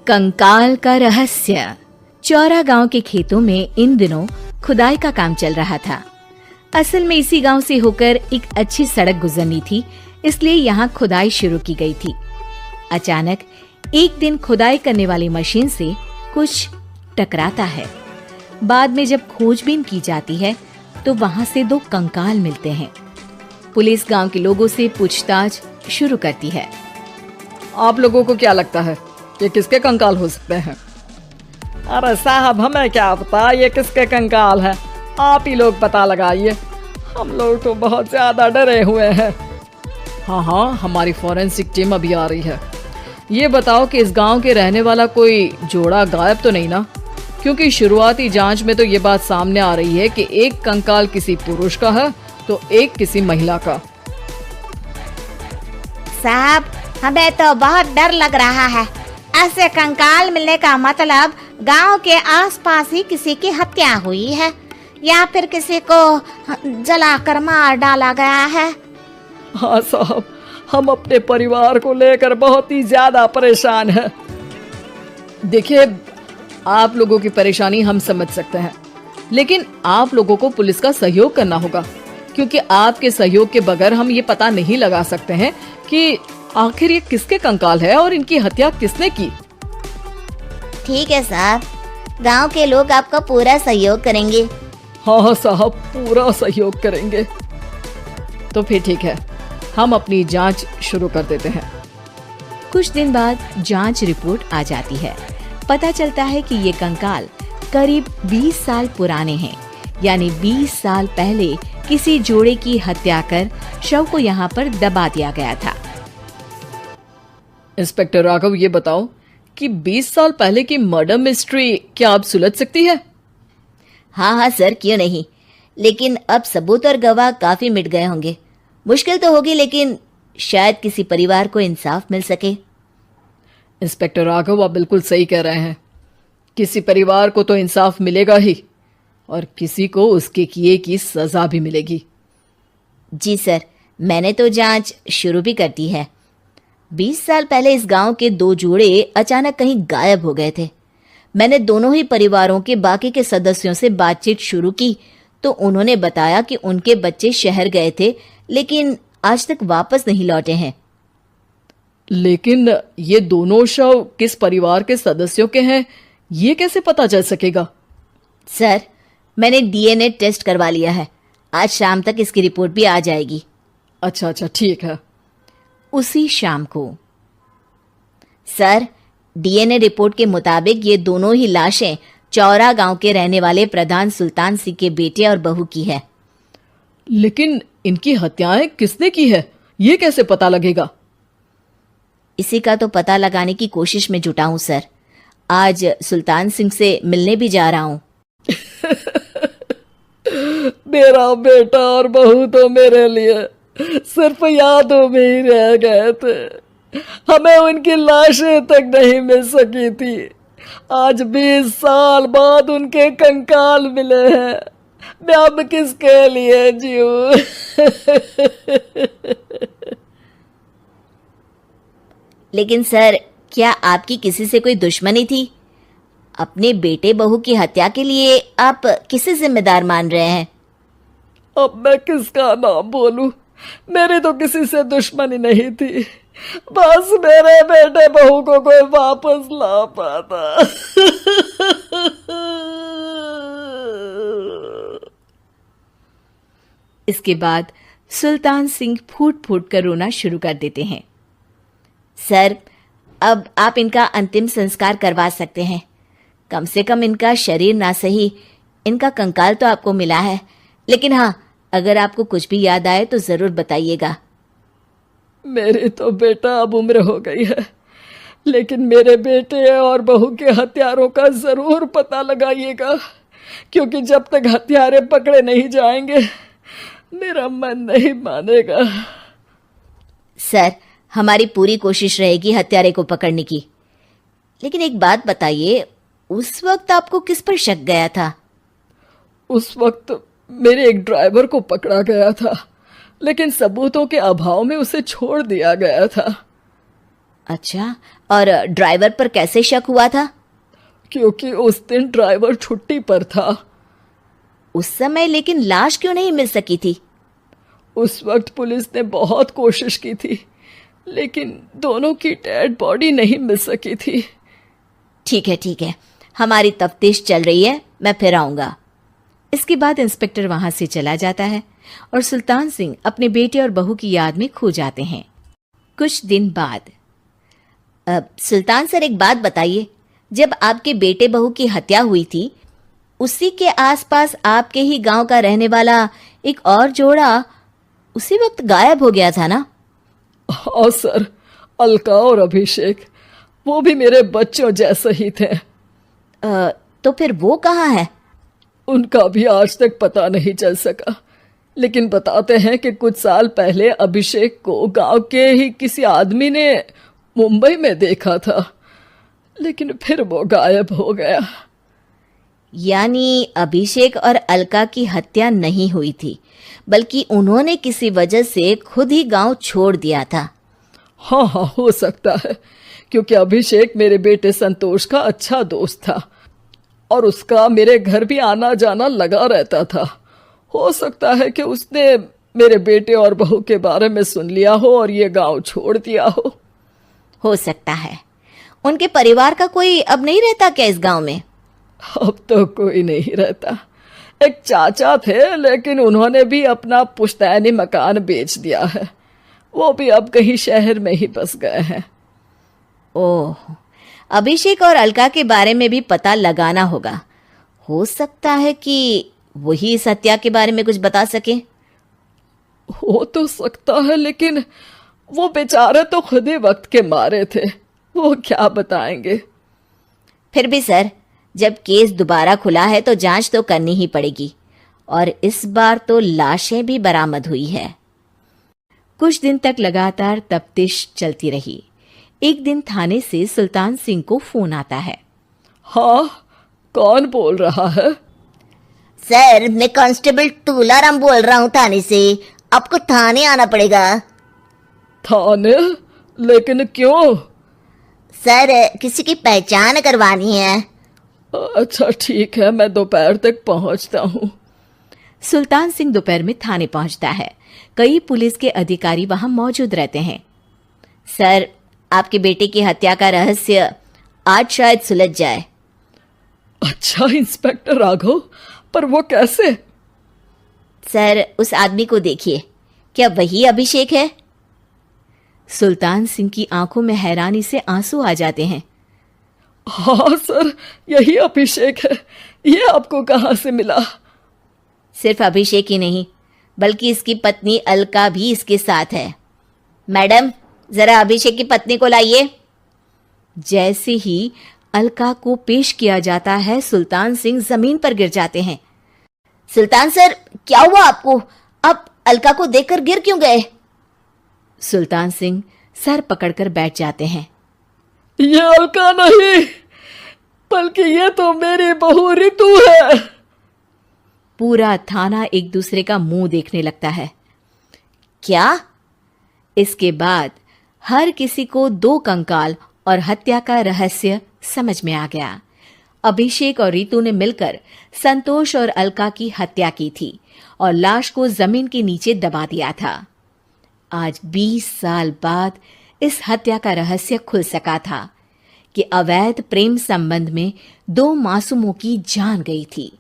कंकाल का रहस्य। चौरा गांव के खेतों में इन दिनों खुदाई का काम चल रहा था। असल में इसी गांव से होकर एक अच्छी सड़क गुजरनी थी, इसलिए यहाँ खुदाई शुरू की गई थी। अचानक एक दिन खुदाई करने वाली मशीन से कुछ टकराता है। बाद में जब खोजबीन की जाती है तो वहाँ से 2 कंकाल मिलते हैं। पुलिस गांव के लोगों से पूछताछ शुरू करती है। आप लोगों को क्या लगता है ये किसके कंकाल हो सकते हैं? अरे साहब, हमें क्या पता ये किसके कंकाल है, आप ही लोग पता लगाइए। हम लोग तो बहुत ज्यादा डरे हुए हैं। हाँ, हमारी फॉरेंसिक टीम अभी आ रही है। ये बताओ कि इस गांव के रहने वाला कोई जोड़ा गायब तो नहीं ना? क्योंकि शुरुआती जांच में तो ये बात सामने आ रही है कि एक कंकाल किसी पुरुष का है तो एक किसी महिला का। साहब, हमें तो बहुत डर लग रहा है। ऐसे कंकाल मिलने का मतलब गांव के आसपास ही किसी की हत्या हुई है या फिर किसी को जलाकर मार डाला गया है। हाँ साहब, हम अपने परिवार को लेकर बहुत ही ज्यादा परेशान हैं। देखिए, आप लोगों की परेशानी हम समझ सकते हैं, लेकिन आप लोगों को पुलिस का सहयोग करना होगा, क्योंकि आपके सहयोग के बगैर हम ये पता नहीं लगा सकते हैं कि आखिर ये किसके कंकाल है और इनकी हत्या किसने की। ठीक है साहब, गांव के लोग आपका पूरा सहयोग करेंगे। हाँ साहब, पूरा सहयोग करेंगे। तो फिर ठीक है, हम अपनी जांच शुरू कर देते हैं। कुछ दिन बाद जांच रिपोर्ट आ जाती है। पता चलता है कि ये कंकाल करीब 20 साल पुराने हैं, यानी 20 साल पहले किसी जोड़े की हत्या कर शव को यहाँ पर दबा दिया गया था। इंस्पेक्टर राघव, ये बताओ कि 20 साल पहले की मर्डर मिस्ट्री क्या आप सुलझ सकती है? हाँ सर, क्यों नहीं, लेकिन अब सबूत और गवाह काफी मिट गए होंगे। मुश्किल तो होगी, लेकिन शायद किसी परिवार को इंसाफ मिल सके। इंस्पेक्टर राघव, आप बिल्कुल सही कह रहे हैं। किसी परिवार को तो इंसाफ मिलेगा ही, और किसी को उसके किए की सजा भी मिलेगी। जी सर, मैंने तो जांच शुरू भी कर दी है। 20 साल पहले इस गांव के 2 जोड़े अचानक कहीं गायब हो गए थे। मैंने दोनों ही परिवारों के बाकी के सदस्यों से बातचीत शुरू की तो उन्होंने बताया कि उनके बच्चे शहर गए थे, लेकिन आज तक वापस नहीं लौटे हैं। लेकिन ये दोनों शव किस परिवार के सदस्यों के हैं, ये कैसे पता चल सकेगा? सर, मैंने डीएनए टेस्ट करवा लिया है। आज शाम तक इसकी रिपोर्ट भी आ जाएगी। अच्छा, ठीक है। उसी शाम को सर, डीएनए रिपोर्ट के मुताबिक ये दोनों ही लाशें चौरा गांव के रहने वाले प्रधान सुल्तान सिंह के बेटे और बहू की है। लेकिन इनकी हत्याएं किसने की है, ये कैसे पता लगेगा? इसी का तो पता लगाने की कोशिश में जुटा हूं सर। आज सुल्तान सिंह से मिलने भी जा रहा हूं। मेरा बेटा और बहू तो मेरे लिए सिर्फ यादों में ही रह गए थे। हमें उनकी लाशें तक नहीं मिल सकी थी। आज 20 साल बाद उनके कंकाल मिले हैं। मैं अब किसके लिए जीऊं? लेकिन सर, क्या आपकी किसी से कोई दुश्मनी थी? अपने बेटे बहू की हत्या के लिए आप किसे जिम्मेदार मान रहे हैं? अब मैं किसका नाम बोलूं? मेरी तो किसी से दुश्मनी नहीं थी, बस मेरे बेटे बहू को कोई वापस ला पाता। इसके बाद सुल्तान सिंह फूट फूट कर रोना शुरू कर देते हैं। सर, अब आप इनका अंतिम संस्कार करवा सकते हैं। कम से कम इनका शरीर ना सही, इनका कंकाल तो आपको मिला है। लेकिन हाँ, अगर आपको कुछ भी याद आए तो जरूर बताइएगा। मेरी तो बेटा अब उम्र हो गई है, लेकिन मेरे बेटे और बहू के हत्यारों का जरूर पता लगाइएगा, क्योंकि जब तक हत्यारे पकड़े नहीं जाएंगे मेरा मन नहीं मानेगा। सर, हमारी पूरी कोशिश रहेगी हत्यारे को पकड़ने की। लेकिन एक बात बताइए, उस वक्त आपको किस पर शक गया था? उस वक्त मेरे एक ड्राइवर को पकड़ा गया था, लेकिन सबूतों के अभाव में उसे छोड़ दिया गया था। अच्छा, और ड्राइवर पर कैसे शक हुआ था? क्योंकि उस दिन ड्राइवर छुट्टी पर था। उस समय लेकिन लाश क्यों नहीं मिल सकी थी? उस वक्त पुलिस ने बहुत कोशिश की थी, लेकिन दोनों की डेड बॉडी नहीं मिल सकी थी। ठीक है, हमारी तफ्तीश चल रही है, मैं फिर आऊंगा। इसके बाद इंस्पेक्टर वहां से चला जाता है और सुल्तान सिंह अपने बेटे और बहू की याद में खो जाते हैं। कुछ दिन बाद सुल्तान सर, एक बात बताइए, जब आपके बेटे बहू की हत्या हुई थी, उसी के आसपास आपके ही गांव का रहने वाला एक और जोड़ा उसी वक्त गायब हो गया था ना? हाँ सर, अलका और अभिषेक, वो भी मेरे बच्चों जैसे ही थे। तो फिर वो कहाँ है? उनका भी आज तक पता नहीं चल सका, लेकिन बताते हैं कि कुछ साल पहले अभिषेक को गांव के ही किसी आदमी ने मुंबई में देखा था, लेकिन फिर वो गायब हो गया। यानी अभिषेक और अलका की हत्या नहीं हुई थी, बल्कि उन्होंने किसी वजह से खुद ही गांव छोड़ दिया था। हाँ, हो सकता है, क्योंकि अभिषेक मेरे बेटे संतोष का अच्छा दोस्त था और उसका मेरे घर भी आना जाना लगा रहता था। हो सकता है कि उसने मेरे बेटे और बहू के बारे में सुन लिया हो और ये गांव छोड़ दिया हो सकता है। उनके परिवार का कोई अब नहीं रहता क्या इस गांव में? अब तो कोई नहीं रहता। एक चाचा थे, लेकिन उन्होंने भी अपना पुश्तैनी मकान बेच दिया है। वो भी अब कहीं शहर में ही बस गए हैं। ओह, अभिषेक और अलका के बारे में भी पता लगाना होगा। हो सकता है कि वही इस हत्या के बारे में कुछ बता सके। हो तो सकता है, लेकिन वो बेचारे तो खुद ही वक्त के मारे थे, वो क्या बताएंगे। फिर भी सर, जब केस दोबारा खुला है तो जांच तो करनी ही पड़ेगी, और इस बार तो लाशें भी बरामद हुई है। कुछ दिन तक लगातार तफ्तीश चलती रही। एक दिन थाने से सुल्तान सिंह को फोन आता है। हाँ, कौन बोल रहा है? सर, मैं कांस्टेबल तुलाराम बोल रहा हूँ थाने से। आपको थाने आना पड़ेगा। थाने? लेकिन क्यों? सर, किसी की पहचान करवानी है। अच्छा ठीक है, मैं दोपहर तक पहुंचता हूँ। सुल्तान सिंह दोपहर में थाने पहुंचता है। कई पुलिस के अधिकारी वहां मौजूद रहते हैं। सर, आपके बेटे की हत्या का रहस्य आज शायद सुलझ जाए। अच्छा इंस्पेक्टर राघव, पर वो कैसे? सर, उस आदमी को देखिए, क्या वही अभिषेक है? सुल्तान सिंह की आंखों में हैरानी से आंसू आ जाते हैं। हाँ सर, यही अभिषेक है। ये आपको कहाँ से मिला? सिर्फ अभिषेक ही नहीं, बल्कि इसकी पत्नी अलका भी इसके साथ है। मैडम, जरा अभिषेक की पत्नी को लाइए। जैसे ही अलका को पेश किया जाता है, सुल्तान सिंह जमीन पर गिर जाते हैं। सुल्तान सर, क्या हुआ आपको? आप अलका को देखकर गिर क्यों गए? सुल्तान सिंह सर पकड़कर बैठ जाते हैं। ये अलका नहीं, बल्कि ये तो मेरी बहू रितु है। पूरा थाना एक दूसरे का मुंह देखने लगता है। क्या? इसके बाद हर किसी को दो कंकाल और हत्या का रहस्य समझ में आ गया। अभिषेक और रितु ने मिलकर संतोष और अलका की हत्या की थी और लाश को जमीन के नीचे दबा दिया था। आज 20 साल बाद इस हत्या का रहस्य खुल सका था कि अवैध प्रेम संबंध में दो मासूमों की जान गई थी।